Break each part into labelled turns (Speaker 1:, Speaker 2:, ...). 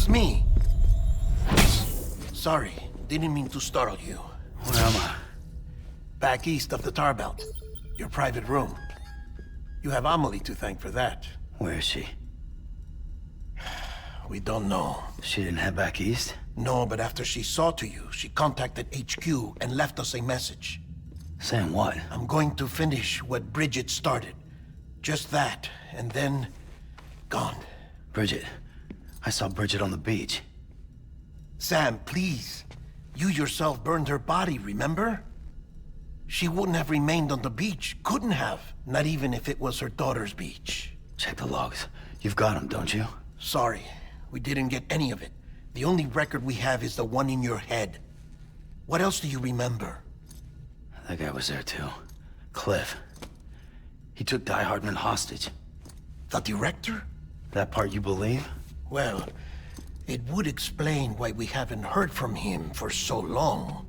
Speaker 1: It's me. Sorry, didn't mean to startle you.
Speaker 2: Where am I?
Speaker 1: Back east of the tar belt. Your private room. You have Amelie to thank for that.
Speaker 2: Where is she?
Speaker 1: We don't know.
Speaker 2: She didn't head back east?
Speaker 1: No, but after she saw to you, she contacted HQ and left us a message.
Speaker 2: Saying what?
Speaker 1: I'm going to finish what Bridget started. Just that, and then... gone.
Speaker 2: Bridget. I saw Bridget on the beach.
Speaker 1: Sam, please. You yourself burned her body, remember? She wouldn't have remained on the beach. Couldn't have. Not even if it was her daughter's beach.
Speaker 2: Check the logs. You've got them, don't you?
Speaker 1: Sorry. We didn't get any of it. The only record we have is the one in your head. What else do you remember?
Speaker 2: That guy was there too. Cliff. He took DIE-HARDMAN hostage.
Speaker 1: The director?
Speaker 2: That part you believe?
Speaker 1: Well, it would explain why we haven't heard from him for so long.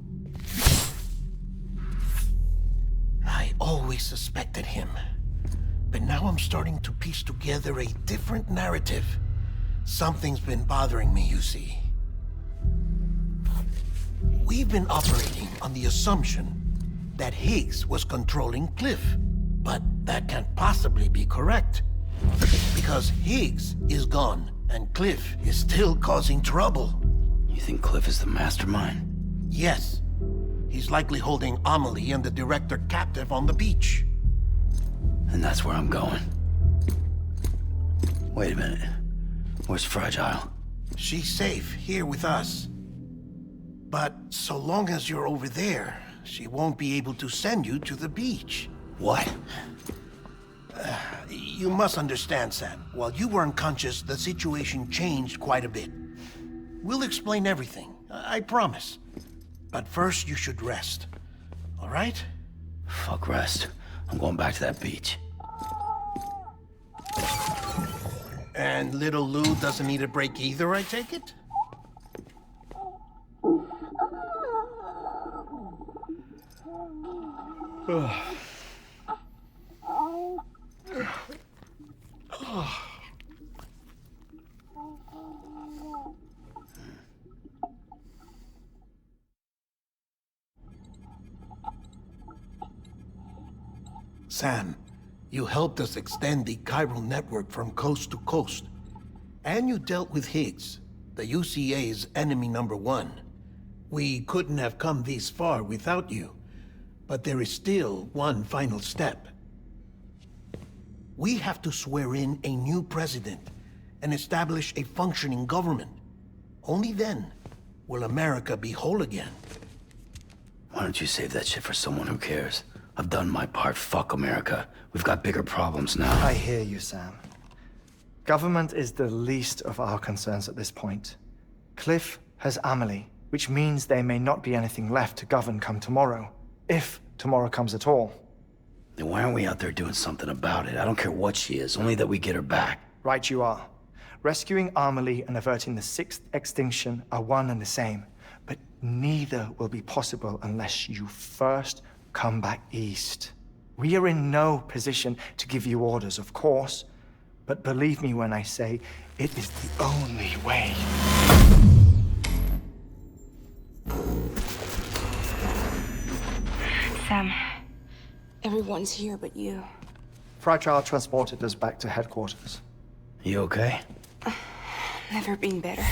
Speaker 1: I always suspected him. But now I'm starting to piece together a different narrative. Something's been bothering me, you see. We've been operating on the assumption that Higgs was controlling Cliff. But that can't possibly be correct. Because Higgs is gone, and Cliff is still causing trouble.
Speaker 2: You think Cliff is the mastermind?
Speaker 1: Yes. He's likely holding Amelie and the director captive on the beach.
Speaker 2: And that's where I'm going. Wait a minute. Where's Fragile?
Speaker 1: She's safe here with us. But so long as you're over there, she won't be able to send you to the beach.
Speaker 2: What?
Speaker 1: You must understand, Sam. While you were unconscious, the situation changed quite a bit. We'll explain everything, I promise. But first, you should rest. All right?
Speaker 2: Fuck rest. I'm going back to that beach.
Speaker 1: And little Lou doesn't need a break either, I take it? Sam, you helped us extend the chiral network from coast to coast. And you dealt with Higgs, the UCA's enemy #1. We couldn't have come this far without you. But there is still one final step. We have to swear in a new president and establish a functioning government. Only then will America be whole again.
Speaker 2: Why don't you save that shit for someone who cares? I've done my part. Fuck America. We've got bigger problems now.
Speaker 3: I hear you, Sam. Government is the least of our concerns at this point. Cliff has Amelie, which means there may not be anything left to govern come tomorrow. If tomorrow comes at all.
Speaker 2: Then why aren't we out there doing something about it? I don't care what she is, only that we get her back.
Speaker 3: Right you are. Rescuing Amelie and averting the 6th extinction are one and the same. But neither will be possible unless you first come back east. We are in no position to give you orders, of course. But believe me when I say, it is the only way.
Speaker 4: Sam, everyone's here but you.
Speaker 3: Fragile transported us back to headquarters.
Speaker 2: You okay?
Speaker 4: Never been better.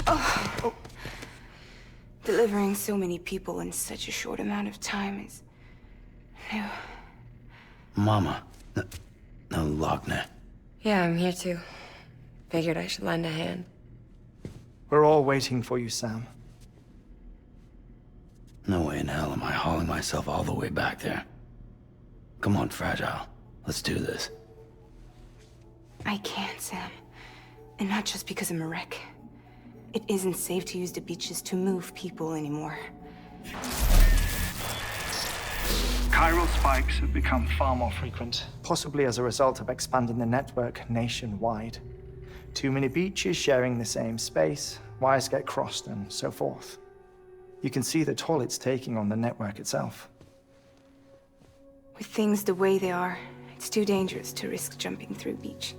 Speaker 4: Oh. Delivering so many people in such a short amount of time is new.
Speaker 2: Mama. No, Lochner.
Speaker 5: Yeah, I'm here too. Figured I should lend a hand.
Speaker 3: We're all waiting for you, Sam.
Speaker 2: No way in hell am I hauling myself all the way back there. Come on, Fragile. Let's do this.
Speaker 4: I can't, Sam. And not just because I'm a wreck. It isn't safe to use the beaches to move people anymore.
Speaker 3: Chiral spikes have become far more frequent, possibly as a result of expanding the network nationwide. Too many beaches sharing the same space, wires get crossed, and so forth. You can see the toll it's taking on the network itself.
Speaker 4: With things the way they are, it's too dangerous to risk jumping through a beach.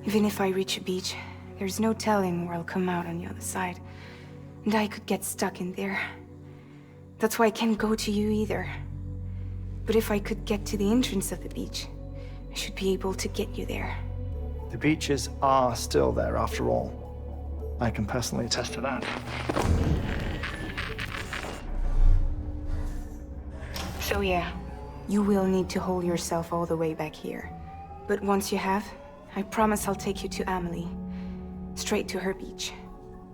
Speaker 4: Even if I reach a beach, There's no telling where I'll come out on the other side. And I could get stuck in there. That's why I can't go to you either. But if I could get to the entrance of the beach, I should be able to get you there.
Speaker 3: The beaches are still there after all. I can personally attest to that.
Speaker 4: So yeah, you will need to hold yourself all the way back here. But once you have, I promise I'll take you to Amelie. Straight to her beach.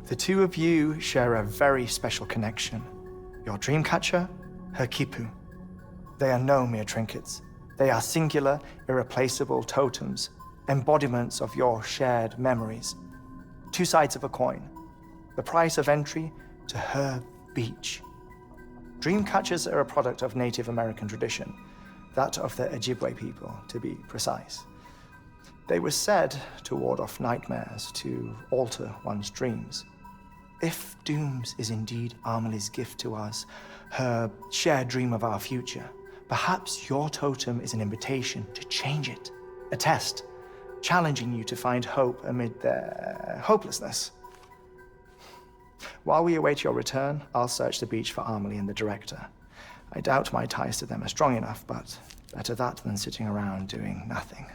Speaker 3: The two of you share a very special connection. Your dreamcatcher, her Kipu. They are no mere trinkets. They are singular, irreplaceable totems, embodiments of your shared memories. Two sides of a coin. The price of entry to her beach. Dreamcatchers are a product of Native American tradition, that of the Ojibwe people, to be precise. They were said to ward off nightmares, to alter one's dreams. If Dooms is indeed Amelie's gift to us, her shared dream of our future, perhaps your totem is an invitation to change it. A test, challenging you to find hope amid their hopelessness. While we await your return, I'll search the beach for Amelie and the director. I doubt my ties to them are strong enough, but better that than sitting around doing nothing.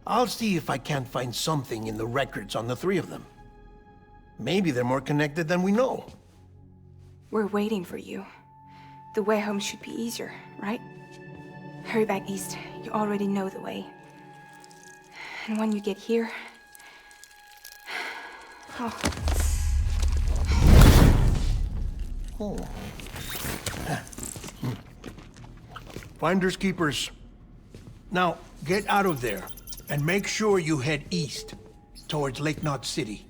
Speaker 1: I'll see if I can't find something in the records on the three of them. Maybe they're more connected than we know.
Speaker 4: We're waiting for you. The way home should be easier, right? Hurry back east. You already know the way. And when you get here... Oh.
Speaker 1: Oh. Finders keepers. Now, get out of there, and make sure you head east, towards Lake Knot City.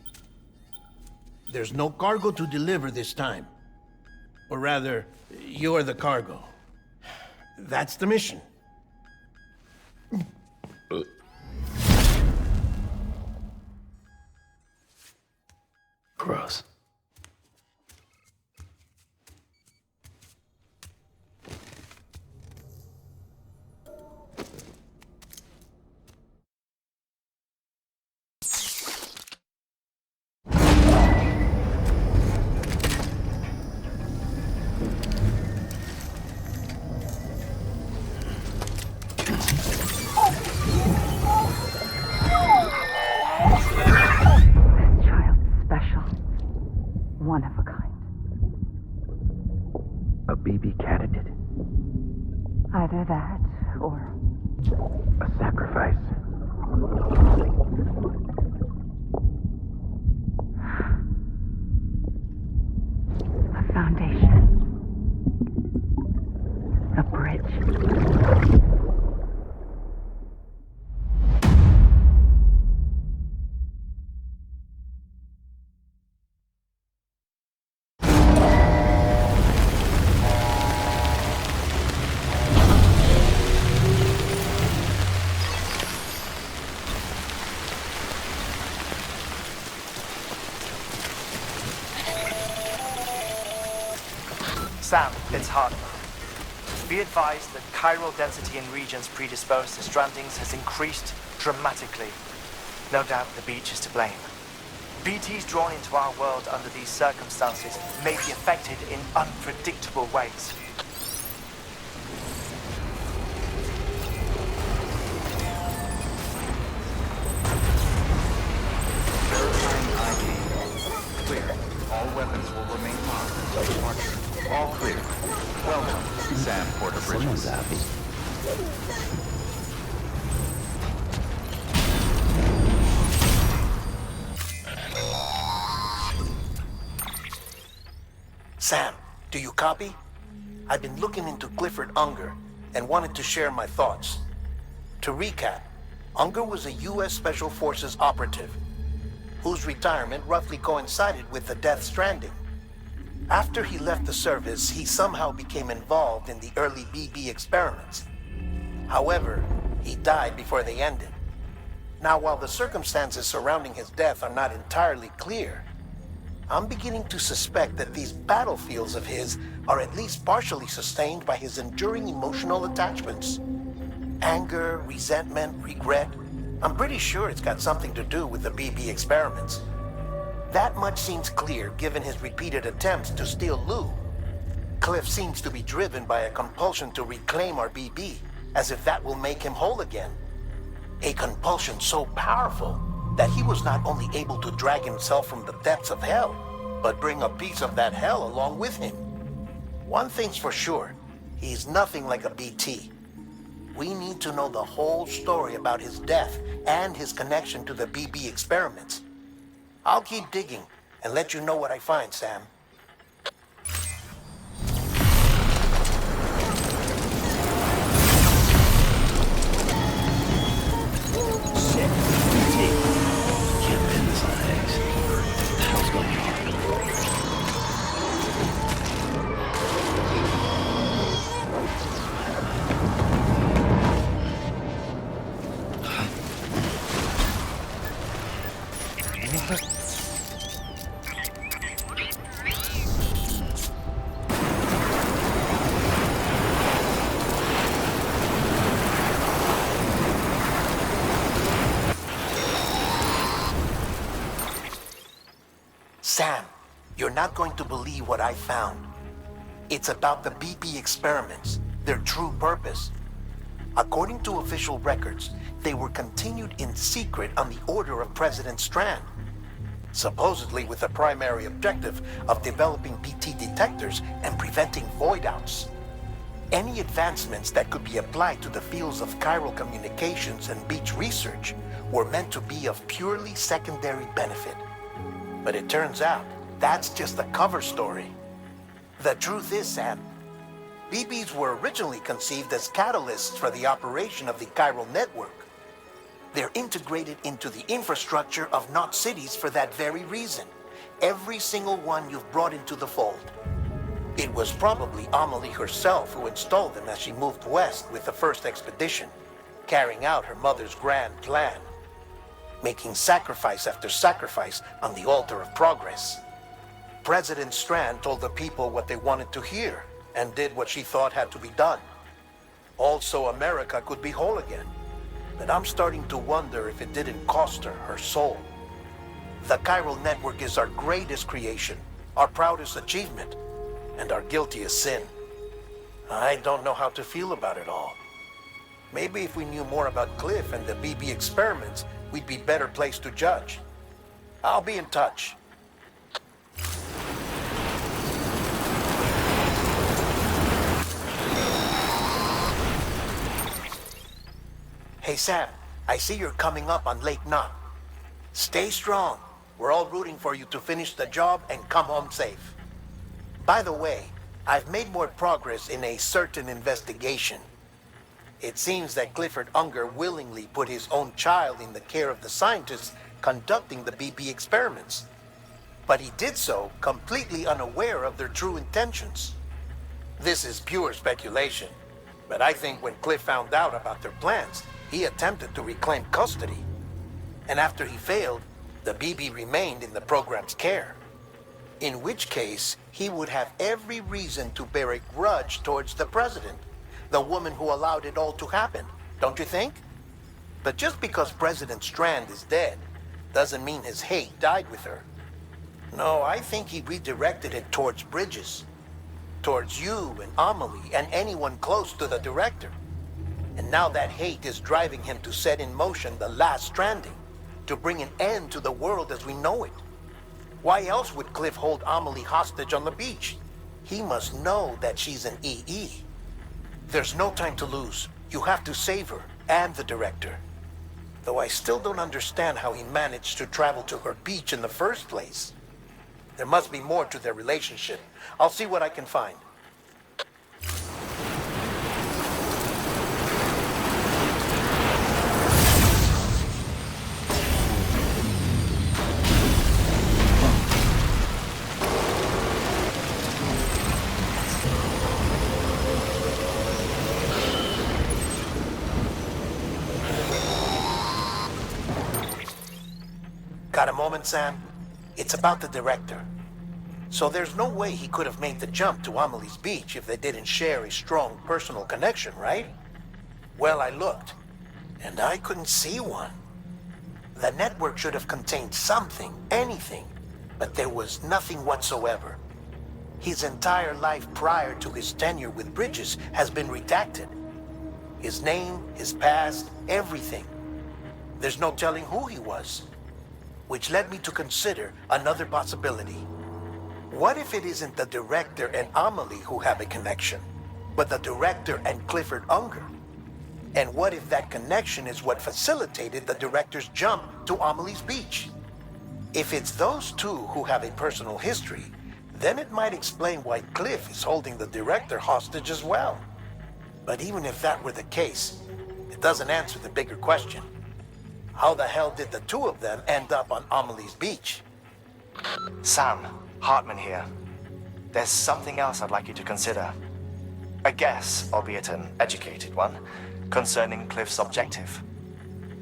Speaker 1: There's no cargo to deliver this time. Or rather, you're the cargo. That's the mission.
Speaker 2: Gross.
Speaker 6: One of a kind.
Speaker 2: A BB candidate.
Speaker 6: Either that, or...
Speaker 2: A sacrifice.
Speaker 6: a foundation. A bridge.
Speaker 3: Sam, it's Hardman. Be advised that chiral density in regions predisposed to strandings has increased dramatically. No doubt the beach is to blame. BTs drawn into our world under these circumstances may be affected in unpredictable ways.
Speaker 7: Clear. All weapons will remain locked until departure. All clear. Welcome, Sam Porter Bridges.
Speaker 2: Someone's happy.
Speaker 1: Sam, do you copy? I've been looking into Clifford Unger and wanted to share my thoughts. To recap, Unger was a U.S. Special Forces operative whose retirement roughly coincided with the death Stranding. After he left the service, he somehow became involved in the early BB experiments. However, he died before they ended. Now, while the circumstances surrounding his death are not entirely clear, I'm beginning to suspect that these battlefields of his are at least partially sustained by his enduring emotional attachments. Anger, resentment, regret, I'm pretty sure it's got something to do with the BB experiments. That much seems clear given his repeated attempts to steal Lou. Cliff seems to be driven by a compulsion to reclaim our BB, as if that will make him whole again. A compulsion so powerful that he was not only able to drag himself from the depths of hell, but bring a piece of that hell along with him. One thing's for sure, he's nothing like a BT. We need to know the whole story about his death and his connection to the BB experiments. I'll keep digging and let you know what I find, Sam.
Speaker 2: Shit. Can't pin this on eggs. What the hell's going on?
Speaker 1: Sam, you're not going to believe what I found. It's about the BB experiments, their true purpose. According to official records, they were continued in secret on the order of President Strand, supposedly with the primary objective of developing BT detectors and preventing void-outs. Any advancements that could be applied to the fields of chiral communications and beach research were meant to be of purely secondary benefit. But it turns out, that's just a cover story. The truth is, Sam, BBs were originally conceived as catalysts for the operation of the chiral network. They're integrated into the infrastructure of Knot cities for that very reason. Every single one you've brought into the fold. It was probably Amelie herself who installed them as she moved west with the first expedition, carrying out her mother's grand plan, making sacrifice after sacrifice on the altar of progress. President Strand told the people what they wanted to hear and did what she thought had to be done. Also, America could be whole again. But I'm starting to wonder if it didn't cost her her soul. The chiral network is our greatest creation, our proudest achievement, and our guiltiest sin. I don't know how to feel about it all. Maybe if we knew more about Cliff and the BB experiments, we'd be better placed to judge. I'll be in touch. Hey Sam, I see you're coming up on Lake Knot. Stay strong. We're all rooting for you to finish the job and come home safe. By the way, I've made more progress in a certain investigation. It seems that Clifford Unger willingly put his own child in the care of the scientists conducting the BB experiments. But he did so completely unaware of their true intentions. This is pure speculation, but I think when Cliff found out about their plans, he attempted to reclaim custody. And after he failed, the BB remained in the program's care. In which case, he would have every reason to bear a grudge towards the president, the woman who allowed it all to happen, don't you think? But just because President Strand is dead, doesn't mean his hate died with her. No, I think he redirected it towards Bridges, towards you and Amelie and anyone close to the director. And now that hate is driving him to set in motion the last Stranding, to bring an end to the world as we know it. Why else would Cliff hold Amelie hostage on the beach? He must know that she's an EE. There's no time to lose. You have to save her and the director. Though I still don't understand how he managed to travel to her beach in the first place. There must be more to their relationship. I'll see what I can find. Got a moment, Sam? It's about the director. So there's no way he could have made the jump to Amelie's beach if they didn't share a strong personal connection, right? Well, I looked, and I couldn't see one. The network should have contained something, anything, but there was nothing whatsoever. His entire life prior to his tenure with Bridges has been redacted. His name, his past, everything. There's no telling who he was. Which led me to consider another possibility. What if it isn't the director and Amelie who have a connection, but the director and Clifford Unger? And what if that connection is what facilitated the director's jump to Amelie's beach? If it's those two who have a personal history, then it might explain why Cliff is holding the director hostage as well. But even if that were the case, it doesn't answer the bigger question. How the hell did the two of them end up on Amelie's beach?
Speaker 3: Sam, Hartman here. There's something else I'd like you to consider. A guess, albeit an educated one, concerning Cliff's objective.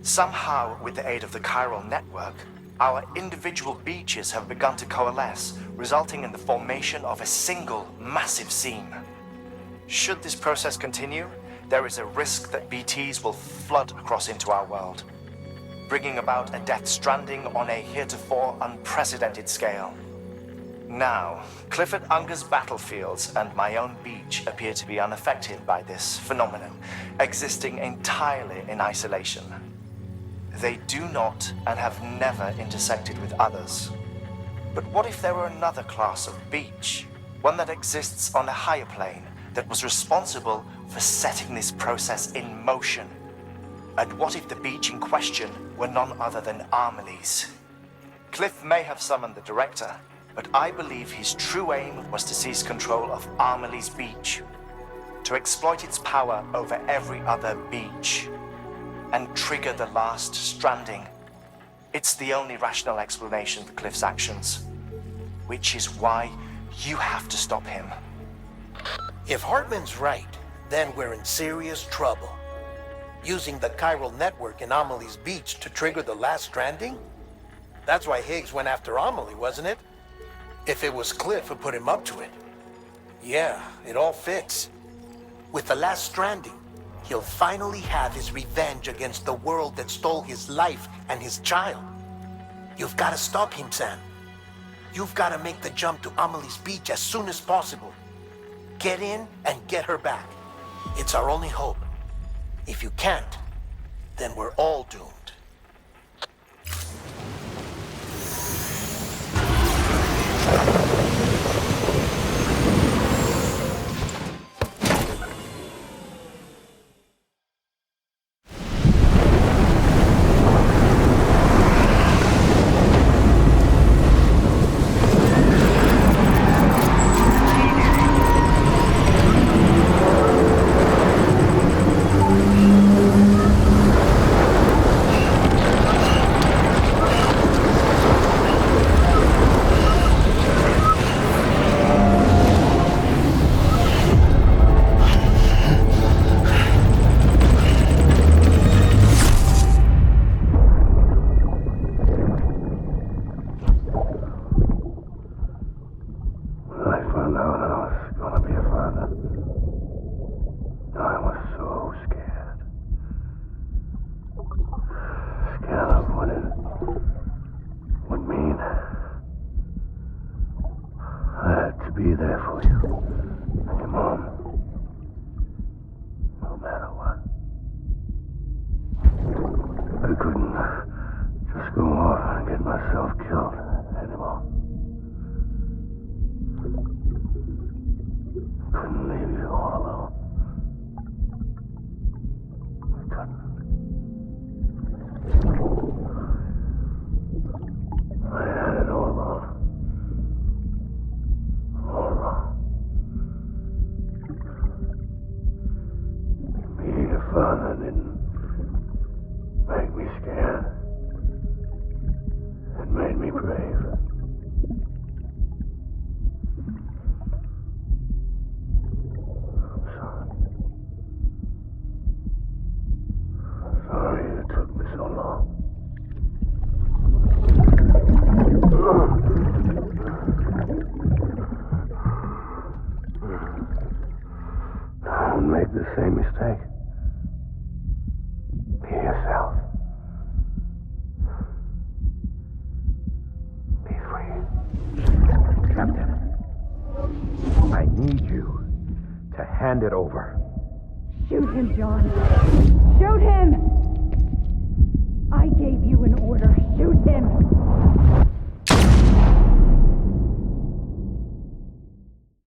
Speaker 3: Somehow, with the aid of the chiral network, our individual beaches have begun to coalesce, resulting in the formation of a single massive seam. Should this process continue, there is a risk that BTs will flood across into our world, bringing about a death stranding on a heretofore unprecedented scale. Now, Clifford Unger's battlefields and my own beach appear to be unaffected by this phenomenon, existing entirely in isolation. They do not and have never intersected with others. But what if there were another class of beach, one that exists on a higher plane, that was responsible for setting this process in motion? And what if the beach in question were none other than Amelie's? Cliff may have summoned the director, but I believe his true aim was to seize control of Amelie's beach, to exploit its power over every other beach, and trigger the last stranding. It's the only rational explanation for Cliff's actions, which is why you have to stop him.
Speaker 1: If Hartman's right, then we're in serious trouble. Using the chiral network in Amelie's beach to trigger the last stranding? That's why Higgs went after Amelie, wasn't it? If it was Cliff who put him up to it. Yeah, it all fits. With the last stranding, he'll finally have his revenge against the world that stole his life and his child. You've got to stop him, Sam. You've got to make the jump to Amelie's beach as soon as possible. Get in and get her back. It's our only hope. If you can't, then we're all doomed.
Speaker 2: Be there for you and your mom, no matter what. I couldn't just go off and get myself killed anymore. Couldn't leave you all alone. I couldn't. I had it all wrong. All wrong. Being a father didn't make me scared. It made me brave. I'm sorry. I'm sorry it took me so long. Don't make the same mistake. Be yourself.
Speaker 8: to hand it over.
Speaker 6: Shoot him, John. Shoot him! I gave you an order. Shoot him!